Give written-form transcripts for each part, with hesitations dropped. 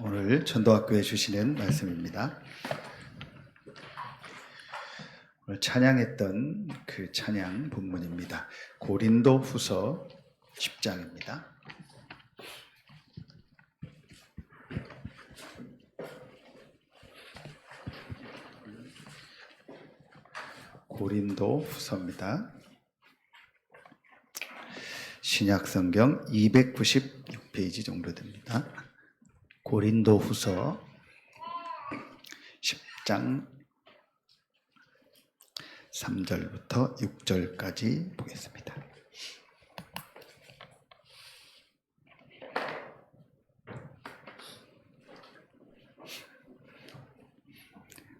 오늘 전도학교에 주시는 말씀입니다. 오늘 찬양했던 그 찬양 본문입니다. 고린도 후서 10장입니다. 고린도 후서입니다. 신약성경 296페이지 정도 됩니다. 고린도 후서 10장 3절부터 6절까지 보겠습니다.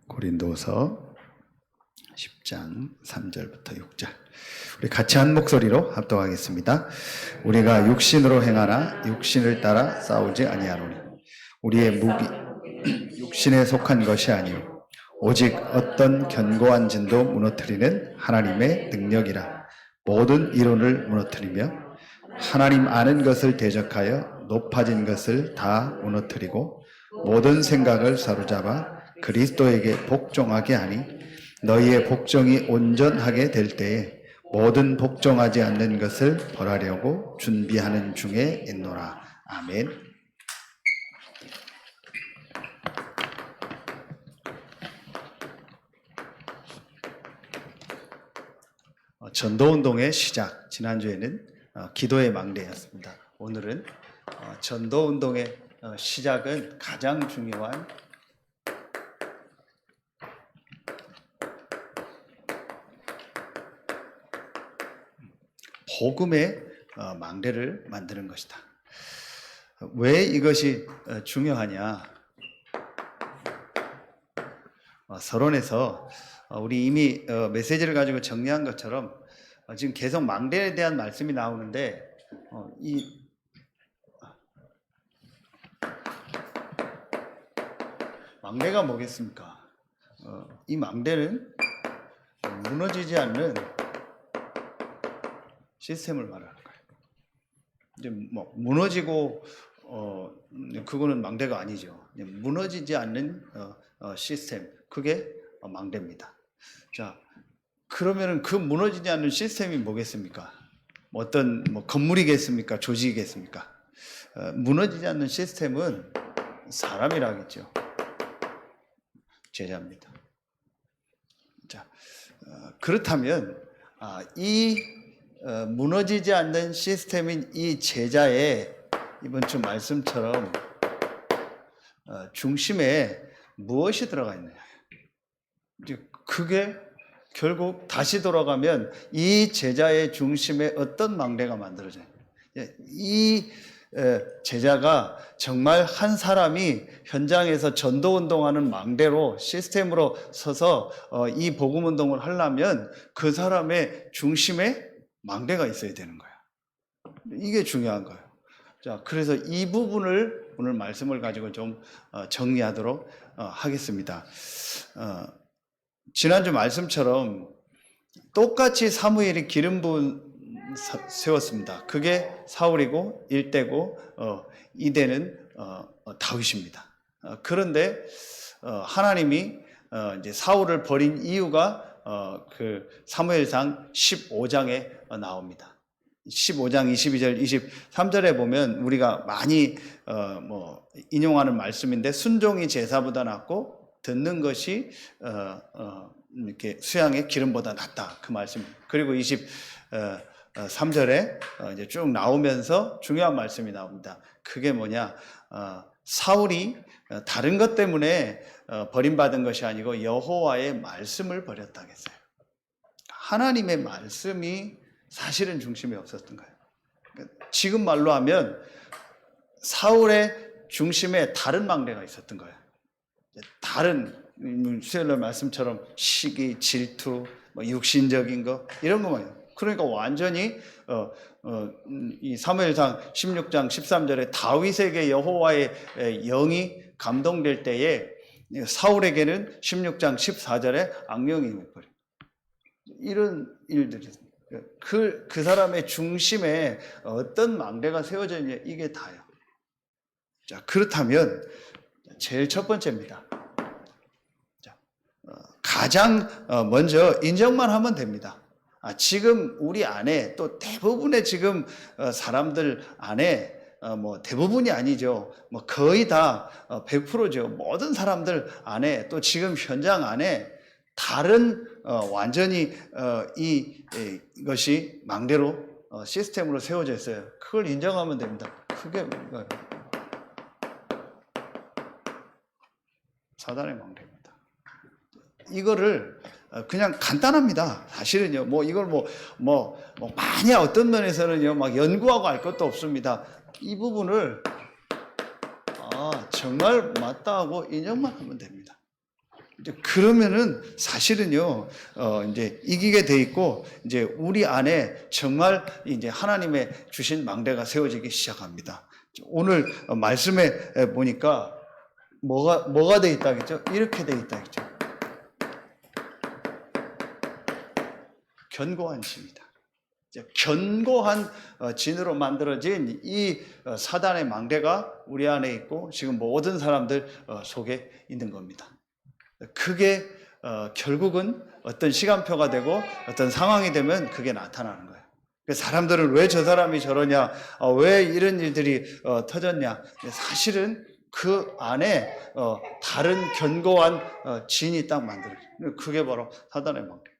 고린도후서 10장 3절부터 6절. 우리 같이 한 목소리로 합독하겠습니다. 우리가 육신으로 행하나 육신을 따라 싸우지 아니하노니 우리의 무기 육신에 속한 것이 아니요 오직 어떤 견고한 진도 무너뜨리는 하나님의 능력이라. 모든 이론을 무너뜨리며 하나님 아는 것을 대적하여 높아진 것을 다 무너뜨리고 모든 생각을 사로잡아 그리스도에게 복종하게 하니 너희의 복종이 온전하게 될 때에 모든 복종하지 않는 것을 벌하려고 준비하는 중에 있노라. 아멘. 전도운동의 시작, 지난주에는 기도의 망대였습니다. 오늘은 전도운동의 시작은 가장 중요한 복음의 망대를 만드는 것이다. 왜 이것이 중요하냐? 서론에서 우리 이미 메시지를 가지고 정리한 것처럼 지금 계속 망대에 대한 말씀이 나오는데 이 망대가 뭐겠습니까? 이 망대는 무너지지 않는 시스템을 말하는 거예요. 이제 뭐 무너지고 그거는 망대가 아니죠. 무너지지 않는 시스템, 그게 망대입니다. 자, 그러면은 그 무너지지 않는 시스템이 뭐겠습니까? 어떤 건물이겠습니까? 조직이겠습니까? 무너지지 않는 시스템은 사람이라겠죠. 제자입니다. 자, 그렇다면 이 무너지지 않는 시스템인 이 제자의 이번 주 말씀처럼 중심에 무엇이 들어가 있느냐? 이제 그게 결국 다시 돌아가면 이 제자의 중심에 어떤 망대가 만들어져요? 이 제자가 정말 한 사람이 현장에서 전도운동하는 망대로 시스템으로 서서 이 복음운동을 하려면 그 사람의 중심에 망대가 있어야 되는 거예요. 이게 중요한 거예요. 자, 그래서 이 부분을 오늘 말씀을 가지고 좀 정리하도록 하겠습니다. 지난주 말씀처럼 똑같이 사무엘이 기름 부은 세웠습니다. 그게 사울이고 1대고 2대는 다윗입니다. 그런데 하나님이 이제 사울을 버린 이유가 그 사무엘상 15장에 나옵니다. 15장 22절 23절에 보면 우리가 많이 인용하는 말씀인데 순종이 제사보다 낫고 듣는 것이 이렇게 수양의 기름보다 낫다, 그 말씀. 그리고 23절에 이제 쭉 나오면서 중요한 말씀이 나옵니다. 그게 뭐냐? 사울이 다른 것 때문에 버림받은 것이 아니고 여호와의 말씀을 버렸다겠어요. 하나님의 말씀이 사실은 중심에 없었던 거예요. 지금 말로 하면 사울의 중심에 다른 망대가 있었던 거예요. 다른 수엘러 말씀처럼 시기, 질투, 육신적인 거 이런 거만. 그러니까 완전히 이 사무엘상 16장 13절에 다윗에게 여호와의 영이 감동될 때에 사울에게는 16장 14절에 악령이 임해버려. 이런 일들이 그 사람의 중심에 어떤 망대가 세워져 있냐, 이게 다예요. 자, 그렇다면 제일 첫 번째입니다. 자, 가장 먼저 인정만 하면 됩니다. 지금 우리 안에 또 대부분의 지금 사람들 안에 뭐 대부분이 아니죠. 뭐 거의 다 100%죠. 모든 사람들 안에 또 지금 현장 안에 다른 완전히 이것이 망대로 시스템으로 세워져 있어요. 그걸 인정하면 됩니다. 그게 뭔가요? 사단의 망대입니다. 이거를 그냥 간단합니다. 사실은요. 뭐 이걸 많이 어떤 면에서는요 막 연구하고 알 것도 없습니다. 이 부분을 정말 맞다 하고 인정만 하면 됩니다. 이제 그러면은 사실은요 이제 이기게 돼 있고 이제 우리 안에 정말 이제 하나님의 주신 망대가 세워지기 시작합니다. 오늘 말씀에 보니까 뭐가 돼 있다겠죠? 이렇게 돼 있다겠죠? 견고한 진이다. 견고한 진으로 만들어진 이 사단의 망대가 우리 안에 있고 지금 모든 사람들 속에 있는 겁니다. 그게 결국은 어떤 시간표가 되고 어떤 상황이 되면 그게 나타나는 거예요. 사람들은 왜 저 사람이 저러냐, 왜 이런 일들이 터졌냐. 사실은 그 안에 다른 견고한 진이 딱 만들어져요. 그게 바로 사단의 망대.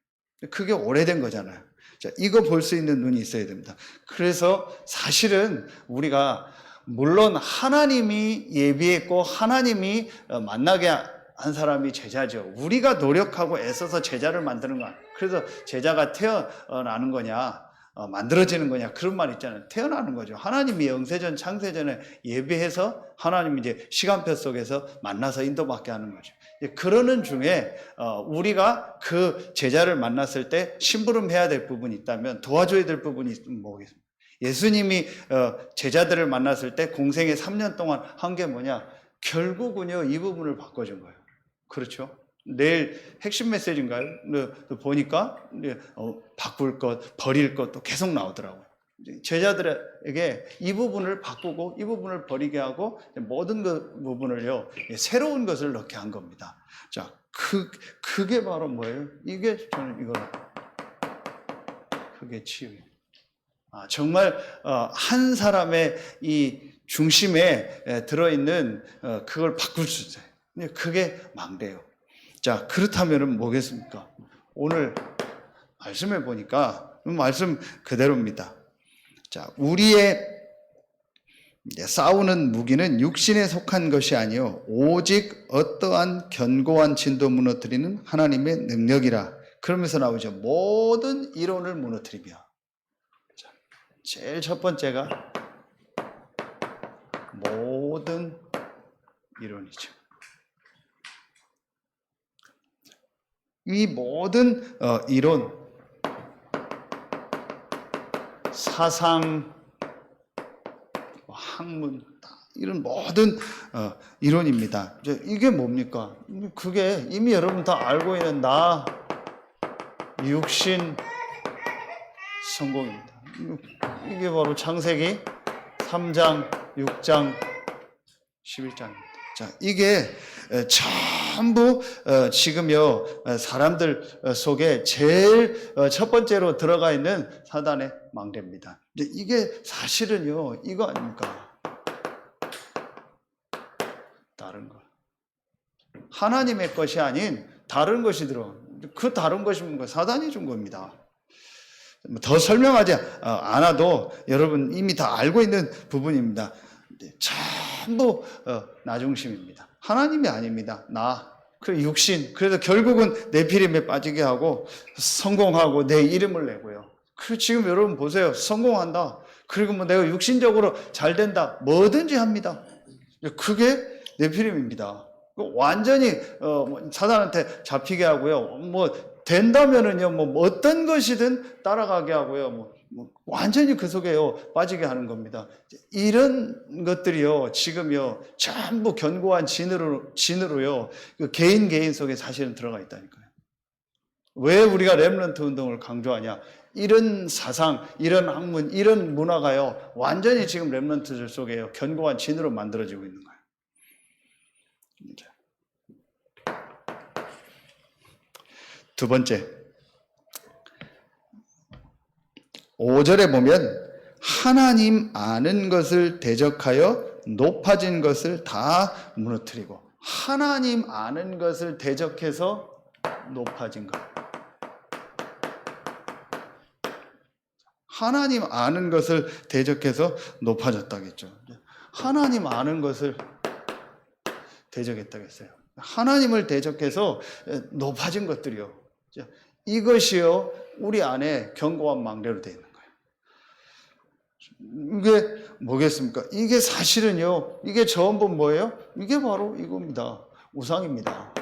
그게 오래된 거잖아요. 자, 이거 볼 수 있는 눈이 있어야 됩니다. 그래서 사실은 우리가 물론 하나님이 예비했고 하나님이 만나게 한 사람이 제자죠. 우리가 노력하고 애써서 제자를 만드는 거 아니에요. 그래서 제자가 태어나는 거냐, 만들어지는 거냐, 그런 말 있잖아요. 태어나는 거죠. 하나님이 영세전 창세전에 예비해서 하나님이 이제 시간표 속에서 만나서 인도받게 하는 거죠. 그러는 중에 우리가 그 제자를 만났을 때 심부름해야 될 부분이 있다면 도와줘야 될 부분이 있으면 뭐겠습니까? 예수님이 제자들을 만났을 때 공생애 3년 동안 한 게 뭐냐? 결국은요 이 부분을 바꿔준 거예요. 그렇죠? 내일 핵심 메시지인가요? 보니까 바꿀 것, 버릴 것도 계속 나오더라고요. 제자들에게 이 부분을 바꾸고 이 부분을 버리게 하고 모든 그 부분을요 새로운 것을 넣게 한 겁니다. 자, 그게 바로 뭐예요? 이게 저는 이거는 그게 치유예요. 정말 한 사람의 이 중심에 들어있는 그걸 바꿀 수 있어요. 그게 망대예요. 자, 그렇다면 뭐겠습니까? 오늘 말씀해 보니까 말씀 그대로입니다. 자, 우리의 싸우는 무기는 육신에 속한 것이 아니요 오직 어떠한 견고한 진도 무너뜨리는 하나님의 능력이라. 그러면서 나오죠. 모든 이론을 무너뜨리며. 자, 제일 첫 번째가 모든 이론이죠. 이 모든 이론, 사상, 학문, 이런 모든 이론입니다. 이게 뭡니까? 그게 이미 여러분 다 알고 있는 나, 육신, 성공입니다. 이게 바로 창세기 3장, 6장, 11장입니다. 자, 이게 전부 지금요 사람들 속에 제일 첫 번째로 들어가 있는 사단의 망대입니다. 근데 이게 사실은요 이거 아닙니까? 다른 거. 하나님의 것이 아닌 다른 것이 들어. 그 다른 것이 뭔가 사단이 준 겁니다. 더 설명하지 않아도 여러분 이미 다 알고 있는 부분입니다. 전부 나 중심입니다. 하나님이 아닙니다. 그 육신. 그래서 결국은 네피림에 빠지게 하고 성공하고 내 이름을 내고요. 그 지금 여러분 보세요. 성공한다. 그리고 뭐 내가 육신적으로 잘 된다. 뭐든지 합니다. 그게 네피림입니다. 완전히 사단한테 잡히게 하고요. 뭐 된다면은요, 뭐 어떤 것이든 따라가게 하고요. 완전히 그 속에요 빠지게 하는 겁니다. 이런 것들이요 지금요 전부 견고한 진으로요 그 개인 속에 사실은 들어가 있다니까요. 왜 우리가 렘넌트 운동을 강조하냐? 이런 사상, 이런 학문, 이런 문화가요, 완전히 지금 렘넌트들 속에요, 견고한 진으로 만들어지고 있는 거예요. 두 번째, 5절에 보면 하나님 아는 것을 대적하여 높아진 것을 다 무너뜨리고, 하나님 아는 것을 대적해서 높아진 것. 하나님 아는 것을 대적해서 높아졌다겠죠. 하나님 아는 것을 대적했다겠어요. 하나님을 대적해서 높아진 것들이요, 이것이요 우리 안에 견고한 망대로 되어 있는 거예요. 이게 뭐겠습니까? 이게 사실은요, 이게 전부 뭐예요? 이게 바로 이겁니다. 우상입니다.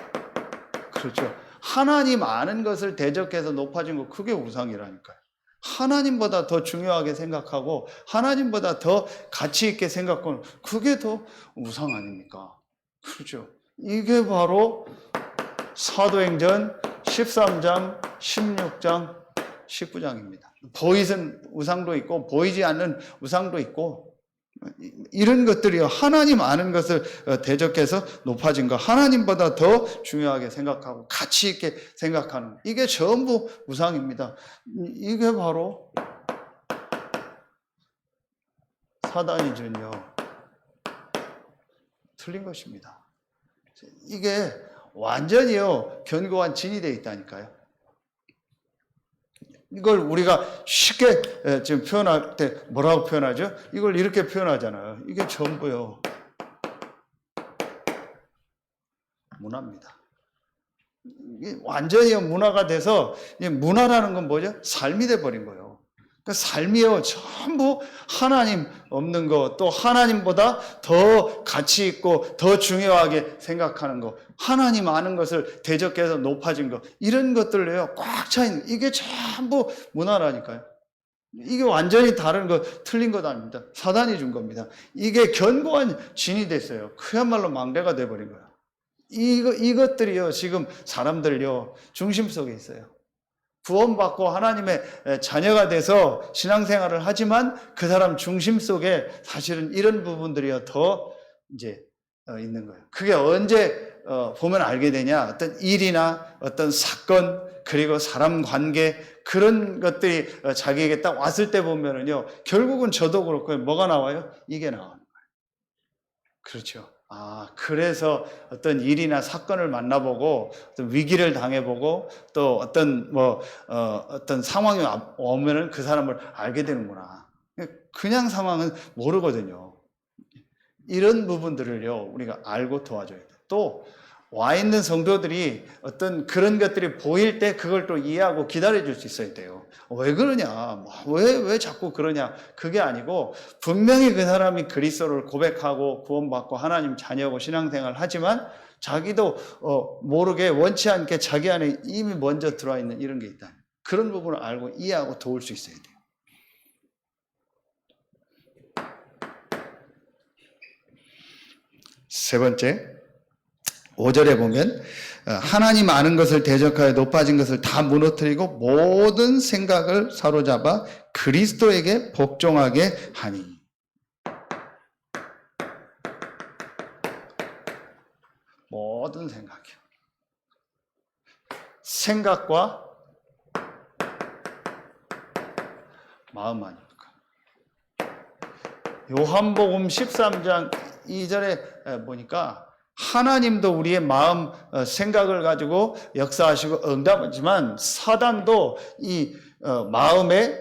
그렇죠. 하나님 아는 것을 대적해서 높아진 거, 그게 우상이라니까요. 하나님보다 더 중요하게 생각하고 하나님보다 더 가치 있게 생각하는, 그게 더 우상 아닙니까? 그렇죠. 이게 바로 사도행전 13장, 16장, 19장입니다. 보이는 우상도 있고 보이지 않는 우상도 있고, 이런 것들이요, 하나님 아는 것을 대적해서 높아진 것, 하나님보다 더 중요하게 생각하고 가치 있게 생각하는, 이게 전부 우상입니다. 이게 바로 사단이 준요 틀린 것입니다. 이게 완전히요 견고한 진이 되어 있다니까요. 이걸 우리가 쉽게 지금 표현할 때 뭐라고 표현하죠? 이걸 이렇게 표현하잖아요. 이게 전부요 문화입니다. 이게 완전히 문화가 돼서, 문화라는 건 뭐죠? 삶이 돼버린 거예요. 그러니까 삶이요 전부 하나님 없는 거, 또 하나님보다 더 가치 있고 더 중요하게 생각하는 거, 하나님 아는 것을 대적해서 높아진 거, 이런 것들로요 꽉 차 있는, 이게 전부 문화라니까요. 이게 완전히 다른 거, 틀린 것 아닙니다. 사단이 준 겁니다. 이게 견고한 진이 됐어요. 그야말로 망대가 돼버린 거예요. 이것들이요 지금 사람들요 중심 속에 있어요. 구원받고 하나님의 자녀가 돼서 신앙생활을 하지만 그 사람 중심 속에 사실은 이런 부분들이 더 이제 있는 거예요. 그게 언제 보면 알게 되냐? 어떤 일이나 어떤 사건, 그리고 사람 관계, 그런 것들이 자기에게 딱 왔을 때 보면은요, 결국은 저도 그렇고 뭐가 나와요? 이게 나와요. 그렇죠. 그래서 어떤 일이나 사건을 만나보고, 어떤 위기를 당해보고, 또 어떤 어떤 상황이 오면은 그 사람을 알게 되는구나. 그냥 상황은 모르거든요. 이런 부분들을요, 우리가 알고 도와줘야 돼요. 또, 와 있는 성도들이 어떤 그런 것들이 보일 때 그걸 또 이해하고 기다려줄 수 있어야 돼요. 왜 그러냐? 왜 자꾸 그러냐? 그게 아니고, 분명히 그 사람이 그리스도를 고백하고 구원받고 하나님 자녀고 신앙생활을 하지만 자기도 모르게 원치 않게 자기 안에 이미 먼저 들어와 있는 이런 게 있다. 그런 부분을 알고 이해하고 도울 수 있어야 돼요. 세 번째, 5절에 보면 하나님 아는 것을 대적하여 높아진 것을 다 무너뜨리고 모든 생각을 사로잡아 그리스도에게 복종하게 하니. 모든 생각이요. 생각과 마음 아닙니까? 요한복음 13장 2절에 보니까 하나님도 우리의 마음 생각을 가지고 역사하시고 응답하지만 사단도 이 마음에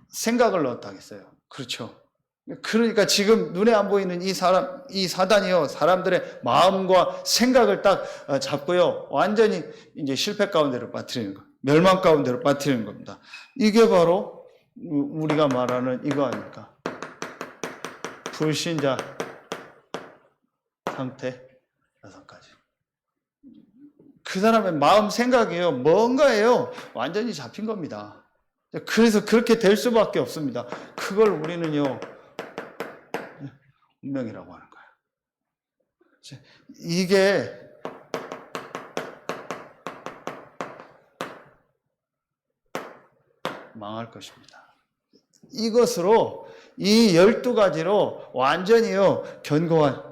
생각을 넣었다 했어요. 그렇죠. 그러니까 지금 눈에 안 보이는 이 사단이요, 사람들의 마음과 생각을 딱 잡고요, 완전히 이제 실패 가운데로 빠뜨리는 거, 멸망 가운데로 빠뜨리는 겁니다. 이게 바로 우리가 말하는 이거 아닙니까? 불신자 상태 6가지. 그 사람의 마음 생각이요, 뭔가예요, 완전히 잡힌 겁니다. 그래서 그렇게 될 수밖에 없습니다. 그걸 우리는요, 운명이라고 하는 거예요. 이게 망할 것입니다. 이것으로 이 12가지로 완전히요 견고한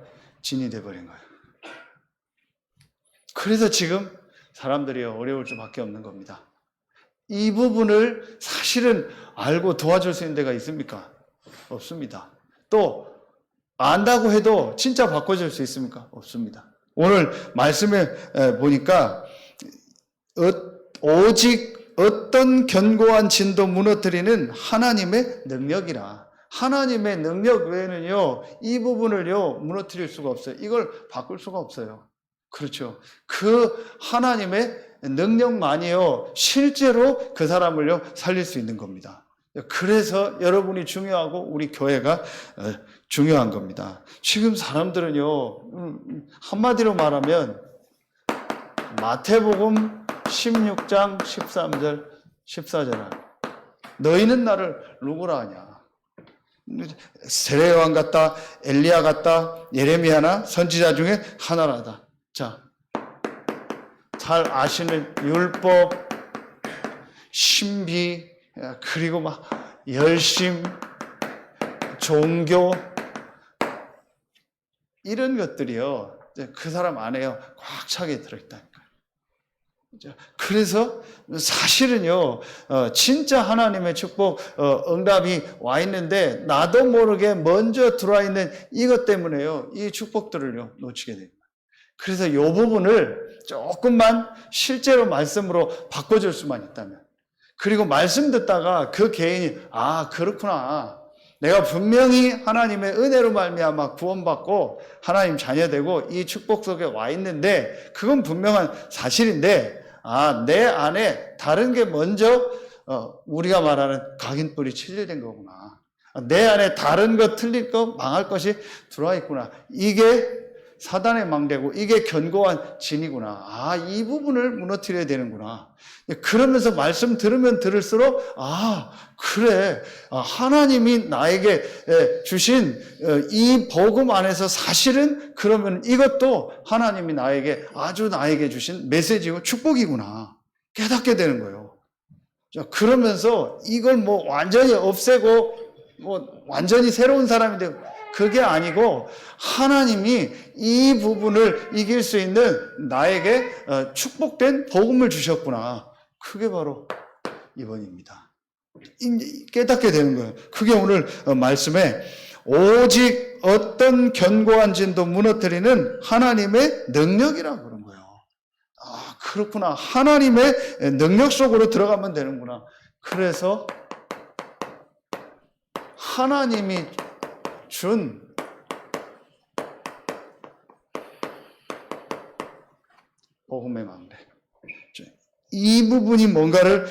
진이 되어버린 거예요. 그래서 지금 사람들이요 어려울 수밖에 없는 겁니다. 이 부분을 사실은 알고 도와줄 수 있는 데가 있습니까? 없습니다. 또 안다고 해도 진짜 바꿔줄 수 있습니까? 없습니다. 오늘 말씀에 보니까 오직 어떤 견고한 진도 무너뜨리는 하나님의 능력이라. 하나님의 능력 외에는요 이 부분을요 무너뜨릴 수가 없어요. 이걸 바꿀 수가 없어요. 그렇죠. 그 하나님의 능력만이요 실제로 그 사람을요 살릴 수 있는 겁니다. 그래서 여러분이 중요하고 우리 교회가 중요한 겁니다. 지금 사람들은요 한마디로 말하면 마태복음 16장 13절 14절 너희는 나를 누구라 하냐. 세례요한 같다, 엘리야 같다, 예레미야나 선지자 중에 하나라다. 자, 잘 아시는 율법, 신비, 그리고 막 열심, 종교 이런 것들이요 그 사람 안에요 꽉 차게 들어있다니까요. 그래서 사실은요 진짜 하나님의 축복 응답이 와 있는데 나도 모르게 먼저 들어와 있는 이것 때문에요 이 축복들을요 놓치게 됩니다. 그래서 이 부분을 조금만 실제로 말씀으로 바꿔줄 수만 있다면, 그리고 말씀 듣다가 그 개인이 아 그렇구나, 내가 분명히 하나님의 은혜로 말미암아 구원받고 하나님 자녀되고 이 축복 속에 와 있는데 그건 분명한 사실인데 내 안에 다른 게 먼저 우리가 말하는 각인뿔이 체질된 거구나. 내 안에 다른 거 틀릴 거 망할 것이 들어와 있구나. 이게 사단의 망대고 이게 견고한 진이구나. 이 부분을 무너뜨려야 되는구나. 그러면서 말씀 들으면 들을수록 그래, 하나님이 나에게 주신 이 복음 안에서 사실은 그러면 이것도 하나님이 나에게 주신 메시지고 축복이구나 깨닫게 되는 거예요. 그러면서 이걸 뭐 완전히 없애고 뭐 완전히 새로운 사람이 되고 그게 아니고 하나님이 이 부분을 이길 수 있는 나에게 축복된 복음을 주셨구나. 그게 바로 이번입니다. 깨닫게 되는 거예요. 그게 오늘 말씀에 오직 어떤 견고한 진도 무너뜨리는 하나님의 능력이라고 그런 거예요. 그렇구나. 하나님의 능력 속으로 들어가면 되는구나. 그래서 하나님이 준 복음의 망대. 이 부분이 뭔가를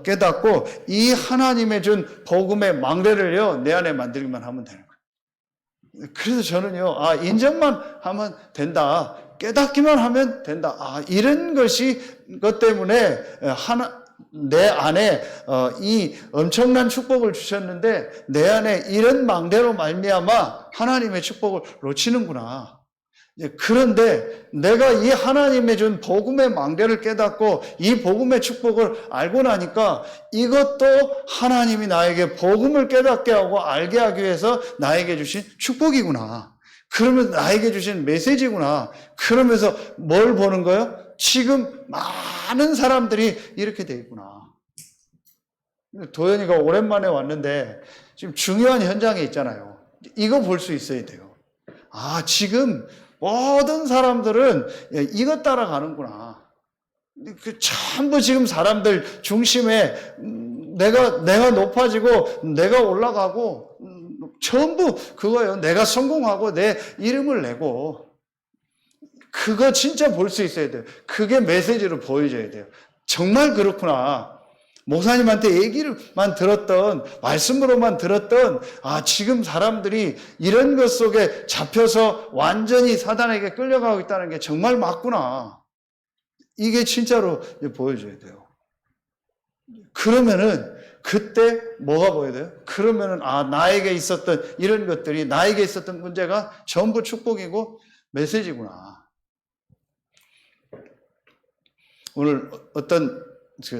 깨닫고 이 하나님의 준 복음의 망대를요 내 안에 만들기만 하면 되는 거예요. 그래서 저는요 인정만 하면 된다, 깨닫기만 하면 된다. 이런 것 때문에 내 안에 이 엄청난 축복을 주셨는데 내 안에 이런 망대로 말미암아 하나님의 축복을 놓치는구나. 그런데 내가 이 하나님의 준 복음의 망대를 깨닫고 이 복음의 축복을 알고 나니까 이것도 하나님이 나에게 복음을 깨닫게 하고 알게 하기 위해서 나에게 주신 축복이구나. 그러면 나에게 주신 메시지구나. 그러면서 뭘 보는 거예요? 지금 많은 사람들이 이렇게 돼 있구나. 도현이가 오랜만에 왔는데 지금 중요한 현장에 있잖아요. 이거 볼 수 있어야 돼요. 지금 모든 사람들은 이것 따라가는구나. 전부 지금 사람들 중심에 내가 높아지고 내가 올라가고 전부 그거예요. 내가 성공하고 내 이름을 내고 그거 진짜 볼 수 있어야 돼요. 그게 메시지로 보여줘야 돼요. 정말 그렇구나. 목사님한테 얘기를만 들었던, 말씀으로만 들었던, 지금 사람들이 이런 것 속에 잡혀서 완전히 사단에게 끌려가고 있다는 게 정말 맞구나. 이게 진짜로 보여줘야 돼요. 그러면은, 그때 뭐가 보여야 돼요? 그러면은, 나에게 있었던 이런 것들이, 나에게 있었던 문제가 전부 축복이고 메시지구나. 오늘 어떤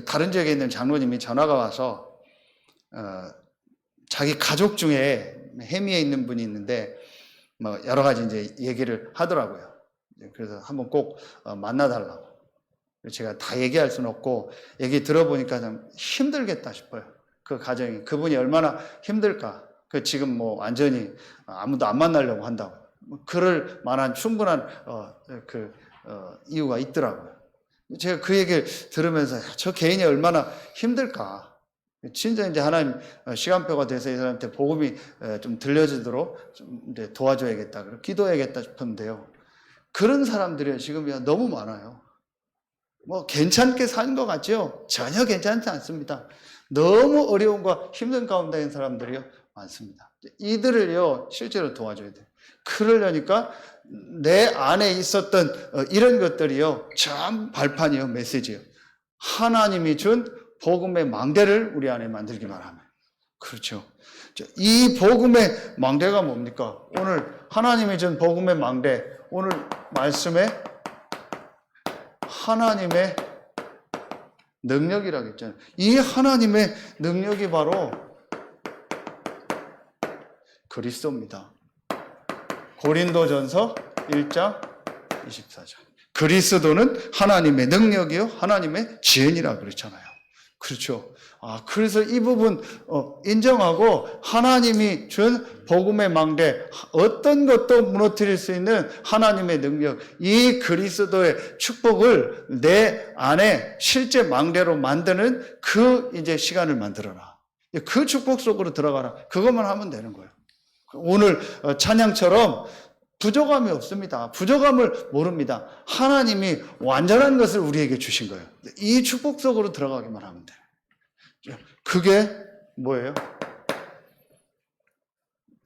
다른 지역에 있는 장로님이 전화가 와서 자기 가족 중에 해미에 있는 분이 있는데 뭐 여러 가지 이제 얘기를 하더라고요. 그래서 한번 꼭 만나달라고. 제가 다 얘기할 수는 없고 얘기 들어보니까 좀 힘들겠다 싶어요. 그 가정이 그분이 얼마나 힘들까. 그 지금 뭐 완전히 아무도 안 만나려고 한다고. 그럴 만한 충분한 이유가 있더라고요. 제가 그 얘기를 들으면서 저 개인이 얼마나 힘들까. 진짜 이제 하나님 시간표가 돼서 이 사람한테 복음이 좀 들려지도록 좀 이제 도와줘야겠다. 그리고 기도해야겠다 싶은데요. 그런 사람들이 지금 너무 많아요. 뭐 괜찮게 사는 것 같죠? 전혀 괜찮지 않습니다. 너무 어려움과 힘든 가운데 있는 사람들이 많습니다. 이들을요 실제로 도와줘야 돼요. 그러려니까 내 안에 있었던 이런 것들이요 참 발판이요 메시지요. 하나님이 준 복음의 망대를 우리 안에 만들기만 하면 그렇죠. 이 복음의 망대가 뭡니까? 오늘 하나님이 준 복음의 망대, 오늘 말씀에 하나님의 능력이라고 했잖아요. 이 하나님의 능력이 바로 그리스도입니다. 고린도전서 1장 24절. 그리스도는 하나님의 능력이요 하나님의 지혜니라 그랬잖아요. 그렇죠. 그래서 이 부분 인정하고 하나님이 준 복음의 망대, 어떤 것도 무너뜨릴 수 있는 하나님의 능력, 이 그리스도의 축복을 내 안에 실제 망대로 만드는 그 이제 시간을 만들어라. 그 축복 속으로 들어가라. 그것만 하면 되는 거예요. 오늘 찬양처럼 부족함이 없습니다. 부족함을 모릅니다. 하나님이 완전한 것을 우리에게 주신 거예요. 이 축복 속으로 들어가기만 하면 돼요. 그게 뭐예요?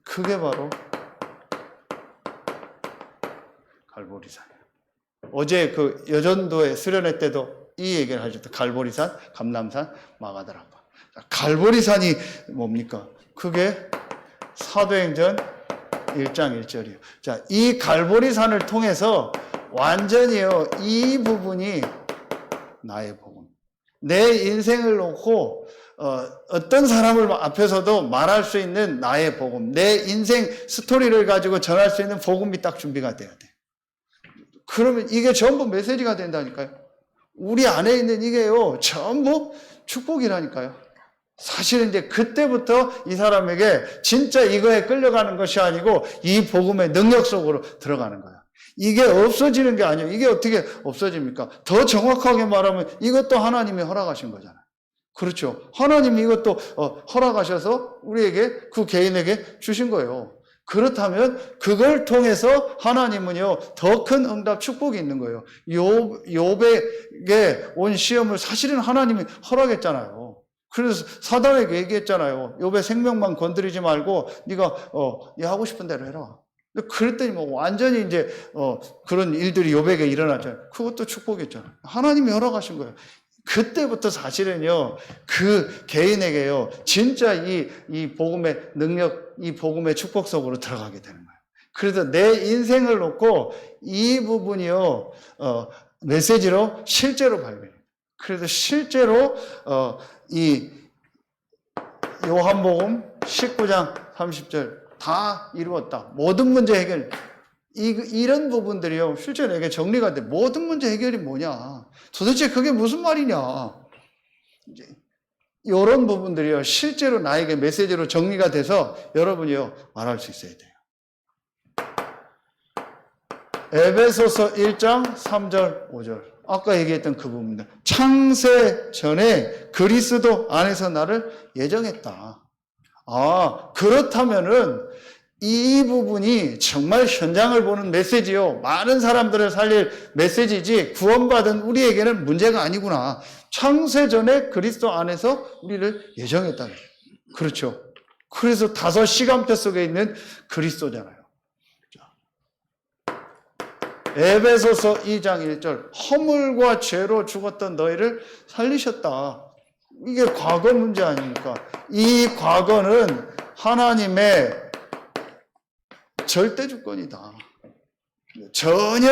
그게 바로 갈보리산이에요. 어제 그 여전도의 수련회 때도 이 얘기를 하셨죠. 갈보리산, 감람산, 마가다락방. 갈보리산이 뭡니까? 그게 사도행전 1장 1절이에요. 자, 이 갈보리산을 통해서 완전히요, 이 부분이 나의 복음. 내 인생을 놓고, 어떤 사람을 앞에서도 말할 수 있는 나의 복음. 내 인생 스토리를 가지고 전할 수 있는 복음이 딱 준비가 돼야 돼. 그러면 이게 전부 메시지가 된다니까요. 우리 안에 있는 이게요, 전부 축복이라니까요. 사실은 이제 그때부터 이 사람에게 진짜 이거에 끌려가는 것이 아니고 이 복음의 능력 속으로 들어가는 거야. 이게 없어지는 게 아니에요. 이게 어떻게 없어집니까? 더 정확하게 말하면 이것도 하나님이 허락하신 거잖아요. 그렇죠. 하나님이 이것도 허락하셔서 우리에게 그 개인에게 주신 거예요. 그렇다면 그걸 통해서 하나님은요 더 큰 응답 축복이 있는 거예요. 욥에게 온 시험을 사실은 하나님이 허락했잖아요. 그래서 사단에게 얘기했잖아요. 욥의 생명만 건드리지 말고 네가 네 하고 싶은 대로 해라. 그랬더니 뭐 완전히 이제 그런 일들이 욥에게 일어났잖아요. 그것도 축복이었잖아요. 하나님이 허락하신 거예요. 그때부터 사실은요 그 개인에게요 진짜 이 복음의 능력, 이 복음의 축복 속으로 들어가게 되는 거예요. 그래서 내 인생을 놓고 이 부분이요 메시지로 실제로 발견해요. 그래서 실제로 이 요한복음 19장 30절 다 이루었다. 모든 문제 해결. 이런 부분들이요 실제 내게 정리가 돼. 모든 문제 해결이 뭐냐? 도대체 그게 무슨 말이냐? 이제 이런 부분들이요 실제로 나에게 메시지로 정리가 돼서 여러분이요 말할 수 있어야 돼요. 에베소서 1장 3절 5절 아까 얘기했던 그 부분들. 창세 전에 그리스도 안에서 나를 예정했다. 그렇다면은 이 부분이 정말 현장을 보는 메시지요. 많은 사람들을 살릴 메시지지 구원받은 우리에게는 문제가 아니구나. 창세 전에 그리스도 안에서 우리를 예정했다. 그렇죠. 그래서 5시간표 속에 있는 그리스도잖아요. 에베소서 2장 1절 허물과 죄로 죽었던 너희를 살리셨다. 이게 과거 문제 아닙니까? 이 과거는 하나님의 절대 주권이다. 전혀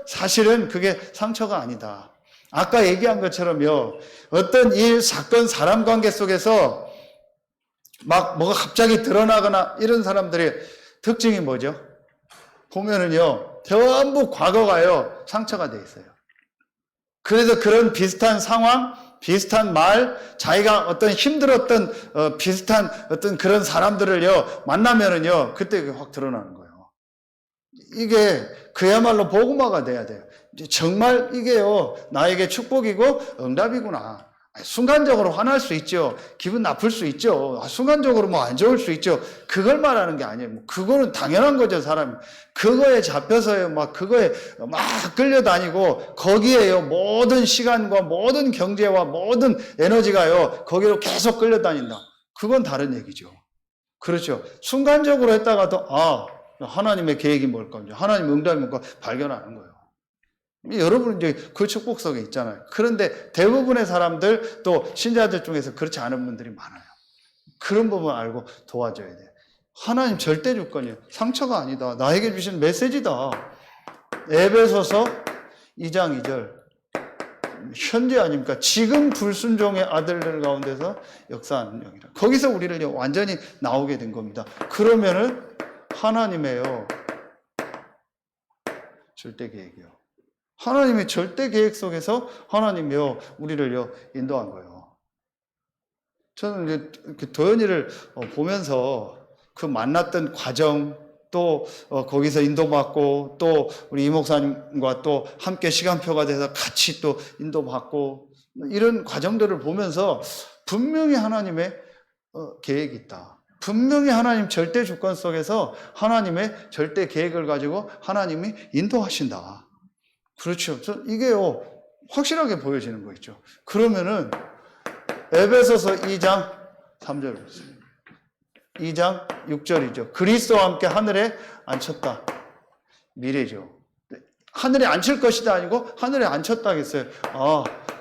사실은 그게 상처가 아니다. 아까 얘기한 것처럼요. 어떤 일, 사건, 사람 관계 속에서 막 뭐가 갑자기 드러나거나 이런 사람들의 특징이 뭐죠? 보면은요, 전부 과거가요, 상처가 돼 있어요. 그래서 그런 비슷한 상황, 비슷한 말, 자기가 어떤 힘들었던 비슷한 어떤 그런 사람들을요, 만나면은요, 그때 확 드러나는 거예요. 이게 그야말로 복음화가 돼야 돼요. 정말 이게요, 나에게 축복이고 응답이구나. 순간적으로 화날 수 있죠. 기분 나쁠 수 있죠. 순간적으로 뭐 안 좋을 수 있죠. 그걸 말하는 게 아니에요. 그거는 당연한 거죠, 사람. 그거에 잡혀서요, 막 그거에 막 끌려다니고, 거기에요, 모든 시간과 모든 경제와 모든 에너지가요, 거기로 계속 끌려다닌다. 그건 다른 얘기죠. 그렇죠. 순간적으로 했다가도, 하나님의 계획이 뭘까? 하나님의 응답이 뭘까? 발견하는 거예요. 여러분은 이제 그 축복 속에 있잖아요. 그런데 대부분의 사람들 또 신자들 중에서 그렇지 않은 분들이 많아요. 그런 부분 알고 도와줘야 돼요. 하나님 절대 주권이에요. 상처가 아니다. 나에게 주신 메시지다. 에베소서 2장 2절. 현재 아닙니까? 지금 불순종의 아들들 가운데서 역사하는 영이라. 거기서 우리를 완전히 나오게 된 겁니다. 그러면은 하나님의요, 절대 계획이요. 하나님의 절대 계획 속에서 하나님이요, 우리를요, 인도한 거예요. 저는 이제 도연이를 보면서 그 만났던 과정, 또 거기서 인도받고, 또 우리 이 목사님과 또 함께 시간표가 돼서 같이 또 인도받고, 이런 과정들을 보면서 분명히 하나님의 계획이 있다. 분명히 하나님 절대 주권 속에서 하나님의 절대 계획을 가지고 하나님이 인도하신다. 그렇죠. 이게요, 확실하게 보여지는 거 있죠. 그러면은, 에베소서 2장 3절 보세요. 2장 6절이죠. 그리스도와 함께 하늘에 앉혔다. 미래죠. 하늘에 앉힐 것이다 아니고, 하늘에 앉혔다 했어요.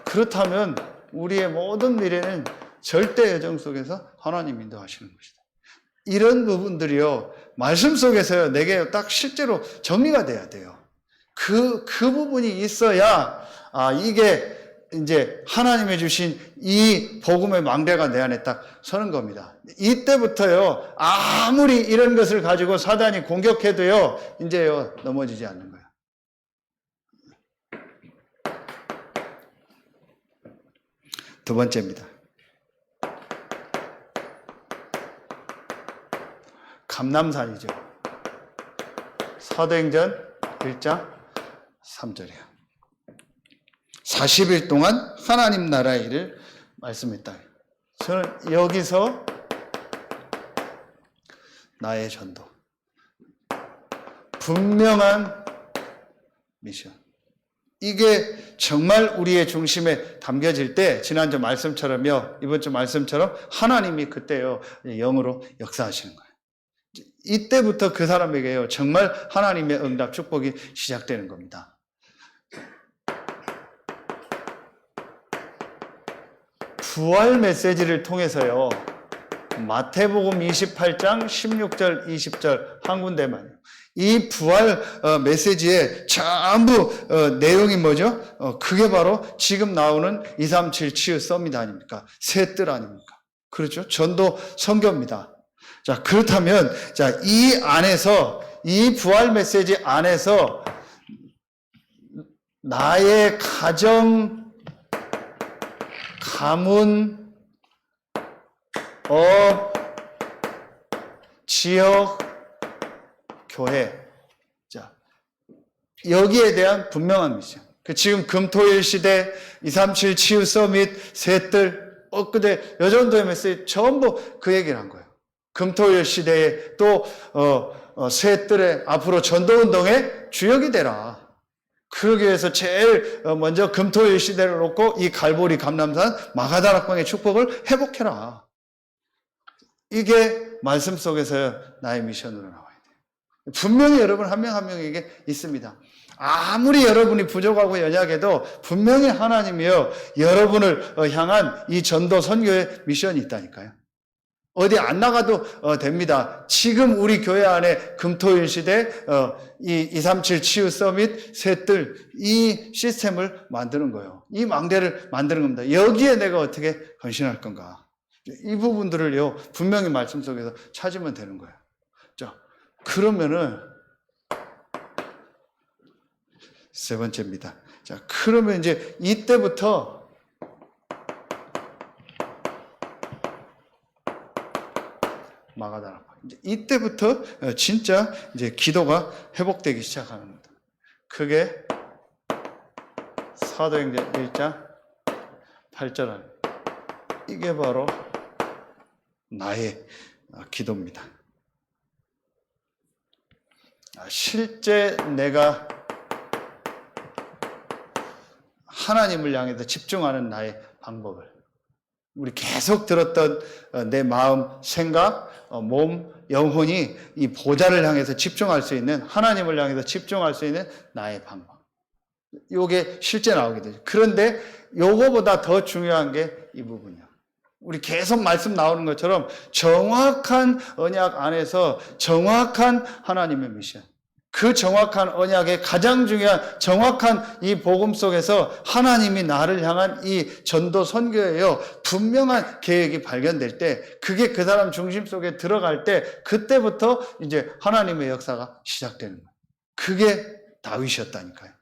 그렇다면, 우리의 모든 미래는 절대 여정 속에서 하나님 인도하시는 것이다. 이런 부분들이요, 말씀 속에서요, 내게 딱 실제로 정리가 돼야 돼요. 그 부분이 있어야, 이게 이제 하나님이 주신 이 복음의 망대가 내 안에 딱 서는 겁니다. 이때부터요, 아무리 이런 것을 가지고 사단이 공격해도요, 이제요, 넘어지지 않는 거예요. 두 번째입니다. 감람산이죠. 사도행전 1장 3절이에요. 40일 동안 하나님 나라의 일을 말씀했다. 저는 여기서 나의 전도, 분명한 미션, 이게 정말 우리의 중심에 담겨질 때, 지난주 말씀처럼요, 이번 주 말씀처럼 하나님이 그때요, 영으로 역사하시는 거예요. 이때부터 그 사람에게요, 정말 하나님의 응답 축복이 시작되는 겁니다. 부활 메시지를 통해서요, 마태복음 28장 16절 20절 한 군데만요, 이 부활 메시지의 전부 내용이 뭐죠? 그게 바로 지금 나오는 237 치유 서밋 아닙니까? 새 뜰 아닙니까? 그렇죠? 전도 선교입니다. 자, 그렇다면, 자, 이 안에서, 이 부활 메시지 안에서 나의 가정, 가문, 지역, 교회. 자, 여기에 대한 분명한 미션. 지금 금토일 시대, 237 치유 서밋, 새뜰, 엊그제 여전도의 메시지 전부 그 얘기를 한 거예요. 금토일 시대에 또 새뜰에 앞으로 전도운동의 주역이 되라. 그러기 위해서 제일 먼저 금토일 시대를 놓고 이 갈보리 감람산 마가다락방의 축복을 회복해라. 이게 말씀 속에서 나의 미션으로 나와야 돼요. 분명히 여러분 한 명 한 명에게 있습니다. 아무리 여러분이 부족하고 연약해도 분명히 하나님이요, 여러분을 향한 이 전도 선교의 미션이 있다니까요. 어디 안 나가도 됩니다. 지금 우리 교회 안에 금토일 시대, 이 237 치유 서밋, 새뜰, 이 시스템을 만드는 거예요. 이 망대를 만드는 겁니다. 여기에 내가 어떻게 헌신할 건가? 이 부분들을요, 분명히 말씀 속에서 찾으면 되는 거예요. 자, 그러면은, 세 번째입니다. 자, 그러면 이제 이때부터 마가다락방. 이제 이때부터 진짜 이제 기도가 회복되기 시작하는 겁니다. 그게 사도행전 1장 8절. 이게 바로 나의 기도입니다. 실제 내가 하나님을 향해서 집중하는 나의 방법을, 우리 계속 들었던 내 마음, 생각, 몸, 영혼이 이 보좌를 향해서 집중할 수 있는, 하나님을 향해서 집중할 수 있는 나의 방법. 요게 실제 나오게 되죠. 그런데 요거보다 더 중요한 게 이 부분이야. 우리 계속 말씀 나오는 것처럼 정확한 언약 안에서 정확한 하나님의 미션, 그 정확한 언약의 가장 중요한 정확한 이 복음 속에서 하나님이 나를 향한 이 전도 선교예요. 분명한 계획이 발견될 때, 그게 그 사람 중심 속에 들어갈 때, 그때부터 이제 하나님의 역사가 시작되는 거예요. 그게 다윗이었다니까요.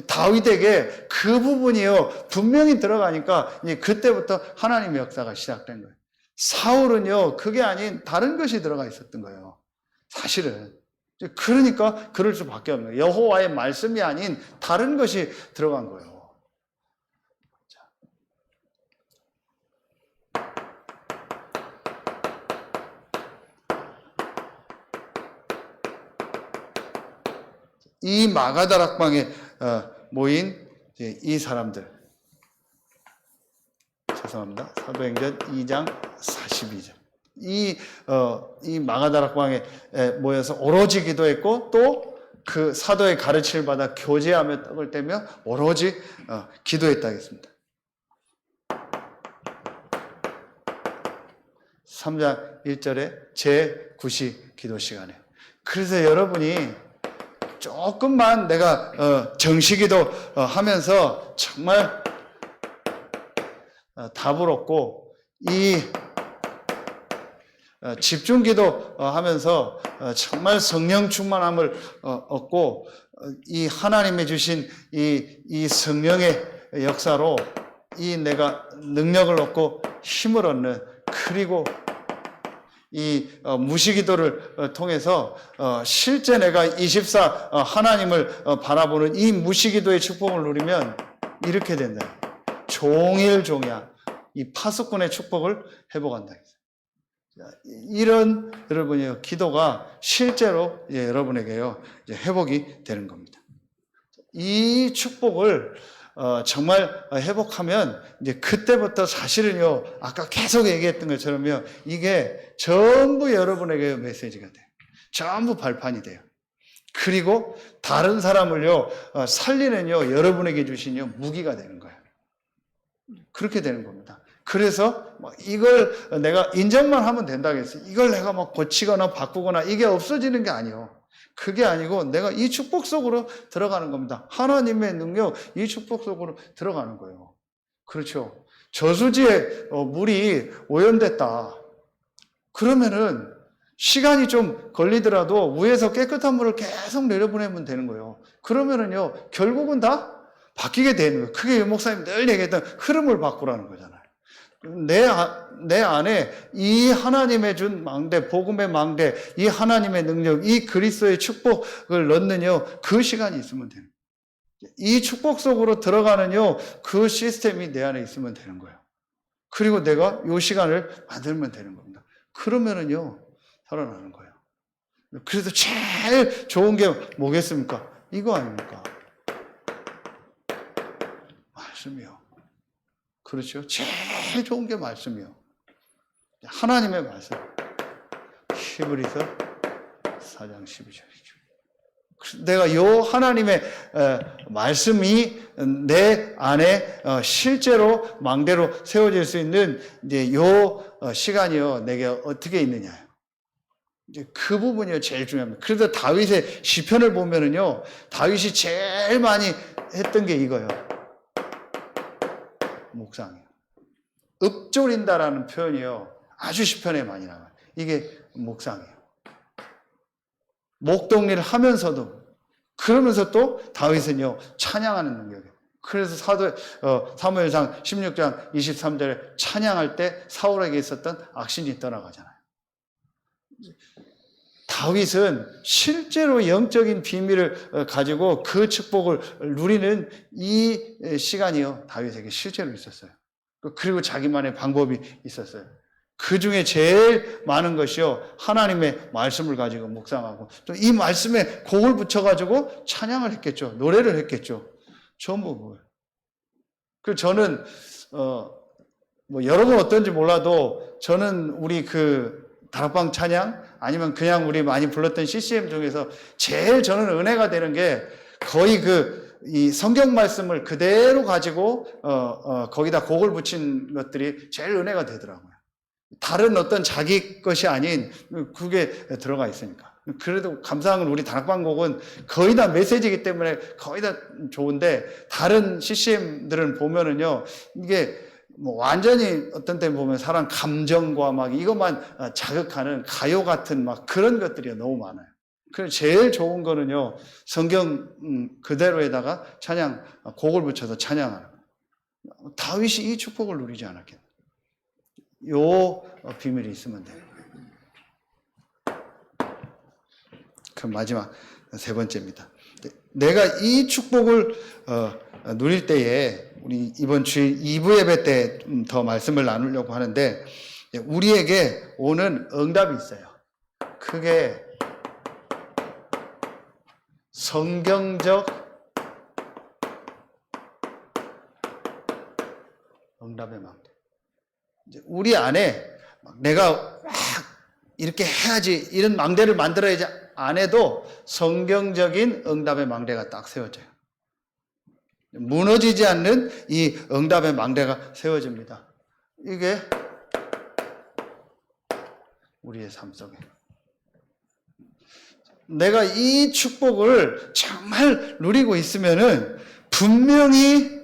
다윗에게 그 부분이요, 분명히 들어가니까 이제 그때부터 하나님의 역사가 시작된 거예요. 사울은요, 그게 아닌 다른 것이 들어가 있었던 거예요. 사실은. 그러니까 그럴 수밖에 없는 거예요. 여호와의 말씀이 아닌 다른 것이 들어간 거예요. 이 마가다락방에 모인 이 사람들, 죄송합니다. 사도행전 2장 42절. 이 마가다락방에 모여서 오로지 기도했고, 또 그 사도의 가르침을 받아 교제하며 떡을 떼며 오로지 기도했다 하겠습니다. 3장 1절에 제9시 기도 시간에. 그래서 여러분이 조금만 내가 정시기도 하면서 정말 답을 얻고, 이 집중기도 하면서 정말 성령 충만함을 얻고, 이 하나님의 주신 이 성령의 역사로 이 내가 능력을 얻고 힘을 얻는, 그리고 이 무시기도를 통해서 실제 내가 24 하나님을 바라보는 이 무시기도의 축복을 누리면 이렇게 된다. 종일 종야 이 파수꾼의 축복을 회복한다. 이런 여러분의 기도가 실제로 여러분에게요 회복이 되는 겁니다. 이 축복을 정말 회복하면 이제 그때부터 사실은요, 아까 계속 얘기했던 것처럼요, 이게 전부 여러분에게 메시지가 돼요. 전부 발판이 돼요. 그리고 다른 사람을요 살리는요 여러분에게 주신 무기가 되는 거예요. 그렇게 되는 겁니다. 그래서 이걸 내가 인정만 하면 된다겠어요. 이걸 내가 막 고치거나 바꾸거나 이게 없어지는 게 아니에요. 그게 아니고 내가 이 축복 속으로 들어가는 겁니다. 하나님의 능력, 이 축복 속으로 들어가는 거예요. 그렇죠. 저수지에 물이 오염됐다. 그러면은 시간이 좀 걸리더라도 위에서 깨끗한 물을 계속 내려보내면 되는 거예요. 그러면은요, 결국은 다 바뀌게 되는 거예요. 그게 목사님 늘 얘기했던 흐름을 바꾸라는 거잖아요. 내 안에 이 하나님의 준 망대, 복음의 망대, 이 하나님의 능력, 이 그리스도의 축복을 넣는요, 그 시간이 있으면 되는 거예요. 이 축복 속으로 들어가는요, 그 시스템이 내 안에 있으면 되는 거예요. 그리고 내가 이 시간을 만들면 되는 겁니다. 그러면은요, 살아나는 거예요. 그래서 제일 좋은 게 뭐겠습니까? 이거 아닙니까? 말씀이요. 그렇죠. 제일 좋은 게 말씀이요. 하나님의 말씀. 히브리서 4장 12절이죠. 내가 요 하나님의 말씀이 내 안에 실제로 망대로 세워질 수 있는 이제 요 시간이요 내게 어떻게 있느냐. 이제 그 부분이요 제일 중요합니다. 그래서 다윗의 시편을 보면은요, 다윗이 제일 많이 했던 게 이거예요. 묵상이요. 읊조린다라는 표현이요. 아주 시편에 많이 나와요. 이게 묵상이에요. 목동리를 하면서도 그러면서 또 다윗은요 찬양하는 능력이에요. 그래서 사무엘상 16장 23절에 찬양할 때 사울에게 있었던 악신이 떠나가잖아요. 다윗은 실제로 영적인 비밀을 가지고 그 축복을 누리는 이 시간이요 다윗에게 실제로 있었어요. 그리고 자기만의 방법이 있었어요. 그 중에 제일 많은 것이요 하나님의 말씀을 가지고 묵상하고 또 이 말씀에 곡을 붙여가지고 찬양을 했겠죠. 노래를 했겠죠. 전부 뭐예요. 그 저는 뭐 여러분 어떤지 몰라도 저는 우리 그 다락방 찬양 아니면 그냥 우리 많이 불렀던 CCM 중에서 제일 저는 은혜가 되는 게 거의 이 성경 말씀을 그대로 가지고 거기다 곡을 붙인 것들이 제일 은혜가 되더라고요. 다른 어떤 자기 것이 아닌 그게 들어가 있으니까. 그래도 감사한 건 우리 다락방 곡은 거의 다 메시지이기 때문에 거의 다 좋은데 다른 CCM들은 보면은요 이게 뭐 완전히 어떤 때 보면 사람 감정과 막 이것만 자극하는 가요 같은 막 그런 것들이 너무 많아요. 그래서 제일 좋은 거는요 성경 그대로에다가 찬양 곡을 붙여서 찬양하는 거예요. 다윗이 이 축복을 누리지 않았겠나. 요 비밀이 있으면 돼요. 그럼 마지막 세 번째입니다. 내가 이 축복을 누릴 때에 우리 이번 주일 2부 예배 때 더 말씀을 나누려고 하는데 우리에게 오는 응답이 있어요. 그게 성경적 응답의 망대. 우리 안에 내가 막 이렇게 해야지 이런 망대를 만들어야지 안 해도 성경적인 응답의 망대가 딱 세워져요. 무너지지 않는 이 응답의 망대가 세워집니다. 이게 우리의 삶 속에 내가 이 축복을 정말 누리고 있으면은 분명히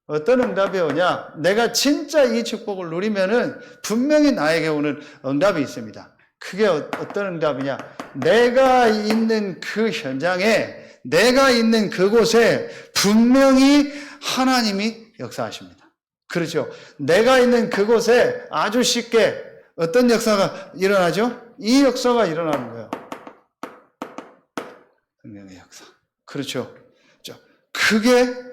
어떤 응답이 오냐? 내가 진짜 이 축복을 누리면은 분명히 나에게 오는 응답이 있습니다. 그게 어떤 응답이냐? 내가 있는 그 현장에, 내가 있는 그곳에 분명히 하나님이 역사하십니다. 그렇죠? 내가 있는 그곳에 아주 쉽게 어떤 역사가 일어나죠? 이 역사가 일어나는 거예요. 성령의 역사. 그렇죠? 그게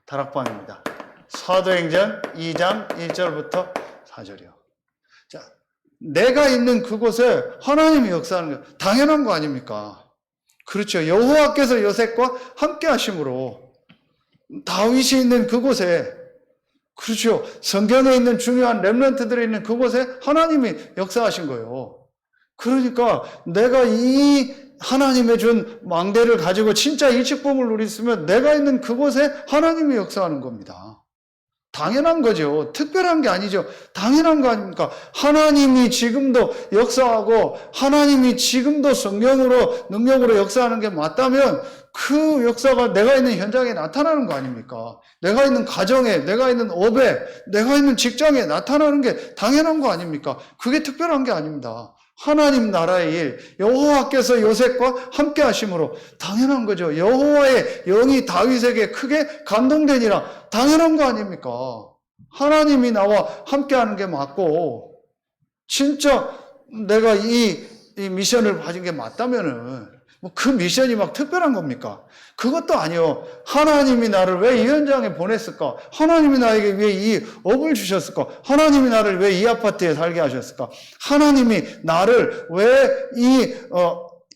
다락방입니다. 사도행전 2장 1절부터 4절이요. 자, 내가 있는 그곳에 하나님이 역사하는 거 당연한 거 아닙니까? 그렇죠. 여호와께서 요셉과 함께 하심으로 다윗이 있는 그곳에 그렇죠. 성경에 있는 중요한 렘넌트들이 있는 그곳에 하나님이 역사하신 거예요. 그러니까 내가 이 하나님의 준 망대를 가지고 진짜 이 축복을 누리면 내가 있는 그곳에 하나님이 역사하는 겁니다. 당연한 거죠. 특별한 게 아니죠. 당연한 거 아닙니까? 하나님이 지금도 역사하고 하나님이 지금도 성령으로 능력으로 역사하는 게 맞다면 그 역사가 내가 있는 현장에 나타나는 거 아닙니까? 내가 있는 가정에, 내가 있는 업에, 내가 있는 직장에 나타나는 게 당연한 거 아닙니까? 그게 특별한 게 아닙니다. 하나님 나라의 일, 여호와께서 요셉과 함께 하심으로 당연한 거죠. 여호와의 영이 다윗에게 크게 감동되니라 당연한 거 아닙니까? 하나님이 나와 함께 하는 게 맞고 진짜 내가 이 미션을 가진 게 맞다면은 뭐 그 미션이 막 특별한 겁니까? 그것도 아니요. 하나님이 나를 왜 이 현장에 보냈을까? 하나님이 나에게 왜 이 업을 주셨을까? 하나님이 나를 왜 이 아파트에 살게 하셨을까? 하나님이 나를 왜 이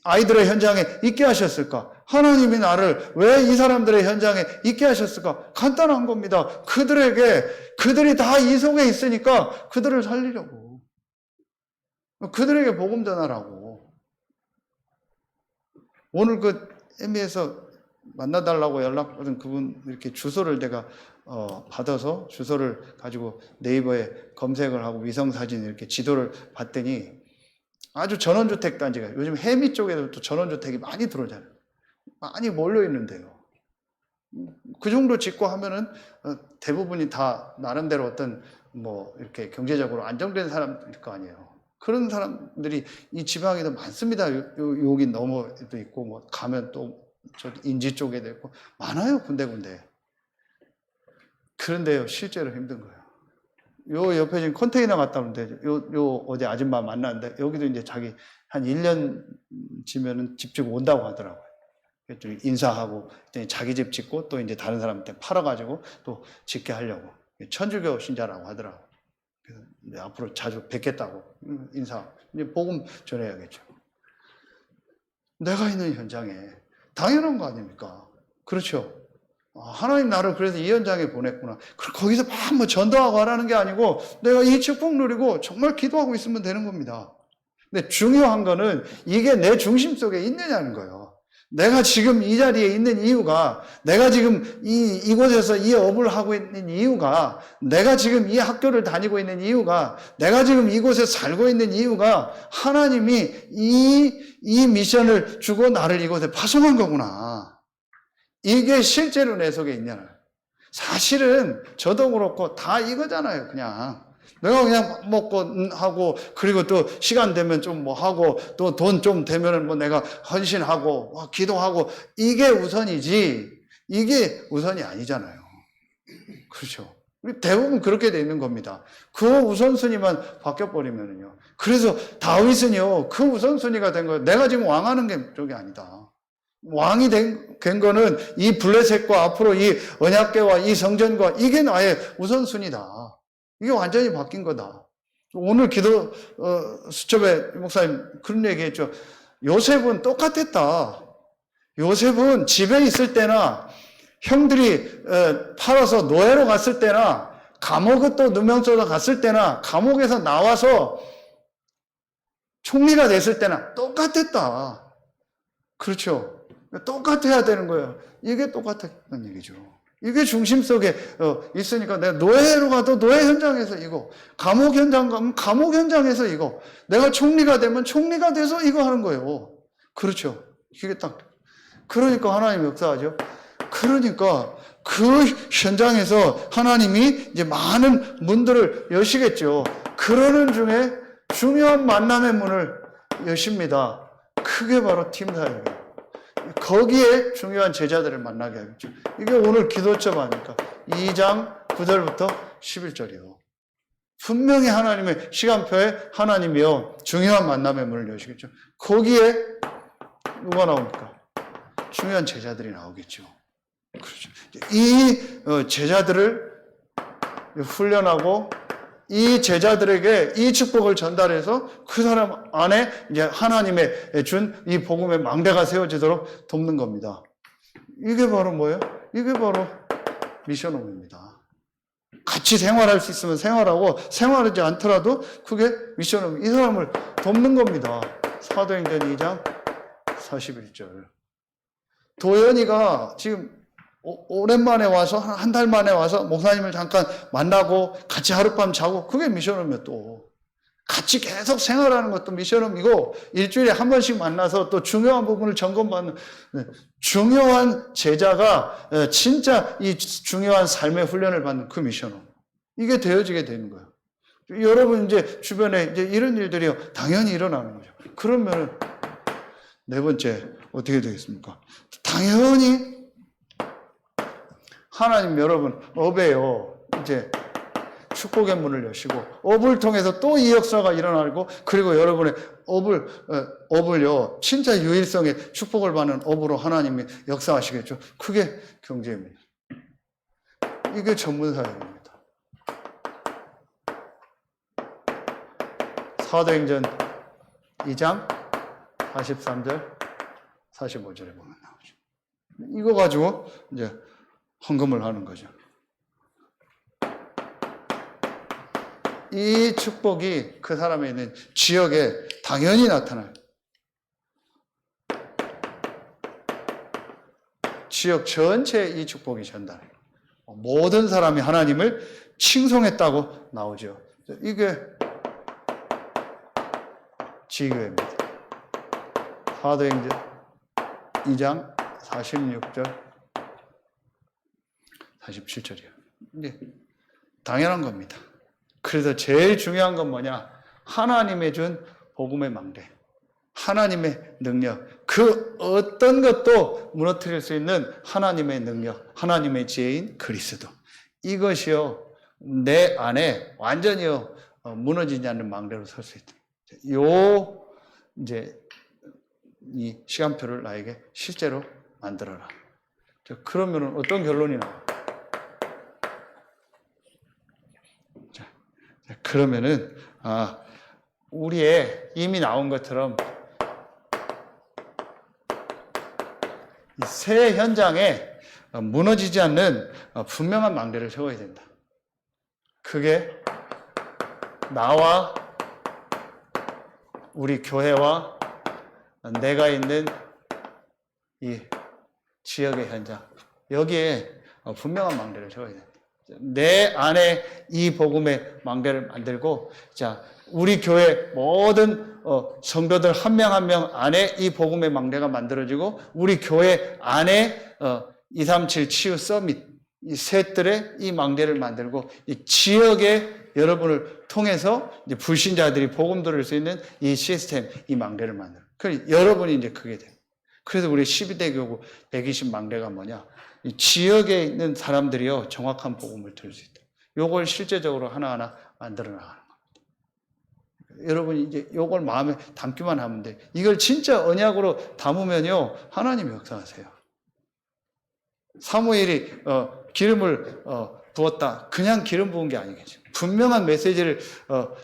아이들의 현장에 있게 하셨을까? 하나님이 나를 왜 이 사람들의 현장에 있게 하셨을까? 간단한 겁니다. 그들이 다 이 속에 있으니까 그들을 살리려고. 그들에게 복음 전하라고. 오늘 그 MB에서 만나달라고 연락받은 그분 이렇게 주소를 내가 받아서 주소를 가지고 네이버에 검색을 하고 위성사진 이렇게 지도를 봤더니 아주 전원주택 단지가 요즘 해미 쪽에도 또 전원주택이 많이 들어오잖아요. 많이 몰려 있는데요. 그 정도 짓고 하면은 대부분이 다 나름대로 어떤 뭐 이렇게 경제적으로 안정된 사람일 거 아니에요. 그런 사람들이 이 지방에도 많습니다. 여기 넘어도 있고 뭐 가면 또 저 인지 쪽에도 있고 많아요. 군데군데. 그런데요, 실제로 힘든 거예요. 요 옆에 지금 컨테이너 갔다 오는데 요 어제 아줌마 만났는데 여기도 이제 자기 한 1년 지면은 집주고 온다고 하더라고요. 인사하고 자기 집 짓고 또 이제 다른 사람한테 팔아가지고 또 짓게 하려고 천주교 신자라고 하더라고요. 그래서 이제 앞으로 자주 뵙겠다고 인사 이제 복음 전해야겠죠. 내가 있는 현장에 당연한 거 아닙니까? 그렇죠. 하나님 나를 그래서 이 현장에 보냈구나. 거기서 막 뭐 전도하고 하라는 게 아니고 내가 이 축복 누리고 정말 기도하고 있으면 되는 겁니다. 근데 중요한 거는 이게 내 중심 속에 있느냐는 거예요. 내가 지금 이 자리에 있는 이유가, 내가 지금 이곳에서 이 업을 하고 있는 이유가, 내가 지금 이 학교를 다니고 있는 이유가, 내가 지금 이곳에 살고 있는 이유가 하나님이 이 미션을 주고 나를 이곳에 파송한 거구나. 이게 실제로 내 속에 있냐는. 사실은 저도 그렇고 다 이거잖아요, 그냥. 내가 그냥 먹고 하고, 그리고 또 시간 되면 좀 뭐 하고, 또 돈 좀 되면은 뭐 내가 헌신하고, 기도하고, 이게 우선이지, 이게 우선이 아니잖아요. 그렇죠. 대부분 그렇게 돼 있는 겁니다. 그 우선순위만 바뀌어버리면은요. 그래서 다윗은요, 그 우선순위가 된 거예요. 내가 지금 왕하는 게 쪽이 아니다. 왕이 된 거는 이 블레셋과 앞으로 이 언약궤와 이 성전과 이게 나의 우선순위다. 이게 완전히 바뀐 거다. 오늘 기도 수첩에 목사님 그런 얘기했죠. 요셉은 똑같았다. 요셉은 집에 있을 때나 형들이 팔아서 노예로 갔을 때나 감옥에 또 누명소로 갔을 때나 감옥에서 나와서 총리가 됐을 때나 똑같았다. 그렇죠. 똑같아야 되는 거예요. 이게 똑같다는 얘기죠. 이게 중심 속에 있으니까 내가 노예로 가도 노예 현장에서 이거, 감옥 현장 가면 감옥 현장에서 이거, 내가 총리가 되면 총리가 돼서 이거 하는 거예요. 그렇죠. 이게 딱. 그러니까 하나님 역사하죠. 그러니까 그 현장에서 하나님이 이제 많은 문들을 여시겠죠. 그러는 중에 중요한 만남의 문을 여십니다. 그게 바로 팀사역이에요. 거기에 중요한 제자들을 만나게 하겠죠. 이게 오늘 기도점 아닙니까? 2장 9절부터 11절이요. 분명히 하나님의 시간표에 하나님이요 중요한 만남의 문을 여시겠죠. 거기에 누가 나옵니까? 중요한 제자들이 나오겠죠. 그렇죠. 이 제자들을 훈련하고 이 제자들에게 이 축복을 전달해서 그 사람 안에 이제 하나님의 준 이 복음의 망대가 세워지도록 돕는 겁니다. 이게 바로 뭐예요? 이게 바로 미션홈입니다. 같이 생활할 수 있으면 생활하고 생활하지 않더라도 그게 미션홈. 이 사람을 돕는 겁니다. 사도행전 2장 41절. 도연이가 지금 오랜만에 와서 한 달 만에 와서 목사님을 잠깐 만나고 같이 하룻밤 자고 그게 미션홈이에요. 또 같이 계속 생활하는 것도 미션홈이고 일주일에 한 번씩 만나서 또 중요한 부분을 점검받는 중요한 제자가 진짜 이 중요한 삶의 훈련을 받는 그 미션홈. 이게 되어지게 되는 거예요. 여러분 이제 주변에 이제 이런 일들이 당연히 일어나는 거죠. 그러면 네 번째 어떻게 되겠습니까? 당연히 하나님 여러분 업에요. 이제 축복의 문을 여시고 업을 통해서 또 이 역사가 일어나고 그리고 여러분의 업을요 진짜 유일성의 축복을 받는 업으로 하나님이 역사하시겠죠. 그게 경제입니다. 이게 전문사역입니다. 사도행전 2장 43절 45절에 보면 나오죠. 이거 가지고 이제 헌금을 하는 거죠. 이 축복이 그 사람에 있는 지역에 당연히 나타나요. 지역 전체에 이 축복이 전달해요. 모든 사람이 하나님을 칭송했다고 나오죠. 이게 지교회입니다. 사도행전 2장 46절 47절이요. 이제 당연한 겁니다. 그래서 제일 중요한 건 뭐냐? 하나님의 준 복음의 망대, 하나님의 능력, 그 어떤 것도 무너뜨릴 수 있는 하나님의 능력, 하나님의 지혜인 그리스도. 이것이요, 내 안에 완전히요, 무너지지 않는 망대로 설 수 있다. 이제, 이 시간표를 나에게 실제로 만들어라. 그러면 어떤 결론이 나와? 자, 그러면은, 우리의 이미 나온 것처럼 새 현장에 무너지지 않는 분명한 망대를 세워야 된다. 그게 나와 우리 교회와 내가 있는 이 지역의 현장, 여기에 분명한 망대를 세워야 된다. 내 안에 이 복음의 망대를 만들고, 자, 우리 교회 모든 성도들 한 명 한 명 안에 이 복음의 망대가 만들어지고, 우리 교회 안에 237 치유 서밋 이 셋들의 이 망대를 만들고, 이 지역의 여러분을 통해서 이제 불신자들이 복음 들을 수 있는 이 시스템, 이 망대를 만들어. 그래서 여러분이 이제 그게 돼요. 그래서 우리 12대 교구 120 망대가 뭐냐? 이 지역에 있는 사람들이요, 정확한 복음을 들을 수 있다. 요걸 실제적으로 하나하나 만들어 나가는 겁니다. 여러분이 이제 요걸 마음에 담기만 하면 돼. 이걸 진짜 언약으로 담으면요, 하나님이 역사하세요. 사무엘이 기름을 부었다. 그냥 기름 부은 게 아니겠죠. 분명한 메시지를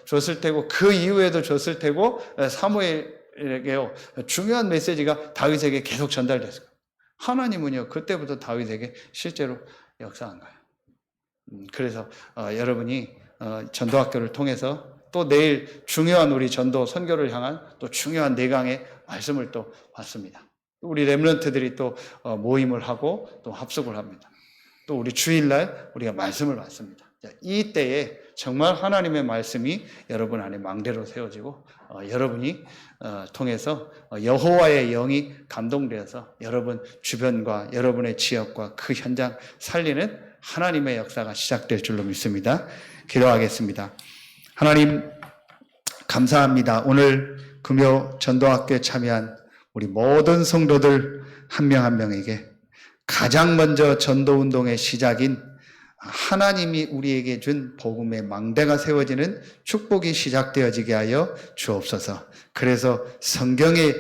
줬을 테고, 그 이후에도 줬을 테고, 사무엘에게요, 중요한 메시지가 다윗에게 계속 전달됐어요. 하나님은요, 그때부터 다윗에게 실제로 역사한 거예요. 그래서 여러분이 전도학교를 통해서 또 내일 중요한 우리 전도 선교를 향한 또 중요한 4강의 말씀을 또 받습니다. 우리 렘넌트들이 또 모임을 하고 또 합숙을 합니다. 또 우리 주일날 우리가 말씀을 받습니다. 이 때에 정말 하나님의 말씀이 여러분 안에 망대로 세워지고 여러분이 통해서 여호와의 영이 감동되어서 여러분 주변과 여러분의 지역과 그 현장 살리는 하나님의 역사가 시작될 줄로 믿습니다. 기도하겠습니다. 하나님 감사합니다. 오늘 금요 전도학교에 참여한 우리 모든 성도들 한 명 한 명에게 가장 먼저 전도운동의 시작인 하나님이 우리에게 준 복음의 망대가 세워지는 축복이 시작되어지게 하여 주옵소서. 그래서 성경에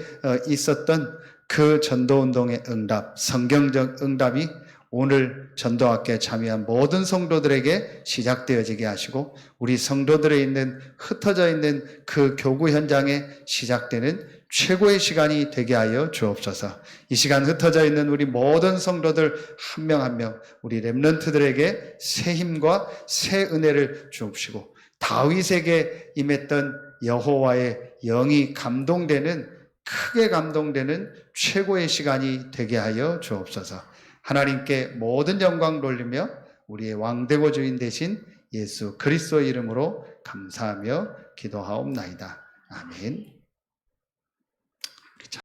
있었던 그 전도운동의 응답, 성경적 응답이 오늘 전도학교에 참여한 모든 성도들에게 시작되어지게 하시고, 우리 성도들에 있는 흩어져 있는 그 교구 현장에 시작되는 최고의 시간이 되게 하여 주옵소서. 이 시간 흩어져 있는 우리 모든 성도들 한 명 한 명, 우리 렘넌트들에게 새 힘과 새 은혜를 주옵시고, 다윗에게 임했던 여호와의 영이 감동되는, 크게 감동되는 최고의 시간이 되게 하여 주옵소서. 하나님께 모든 영광 돌리며 우리의 왕되고 주인 되신 예수 그리스도의 이름으로 감사하며 기도하옵나이다. 아멘.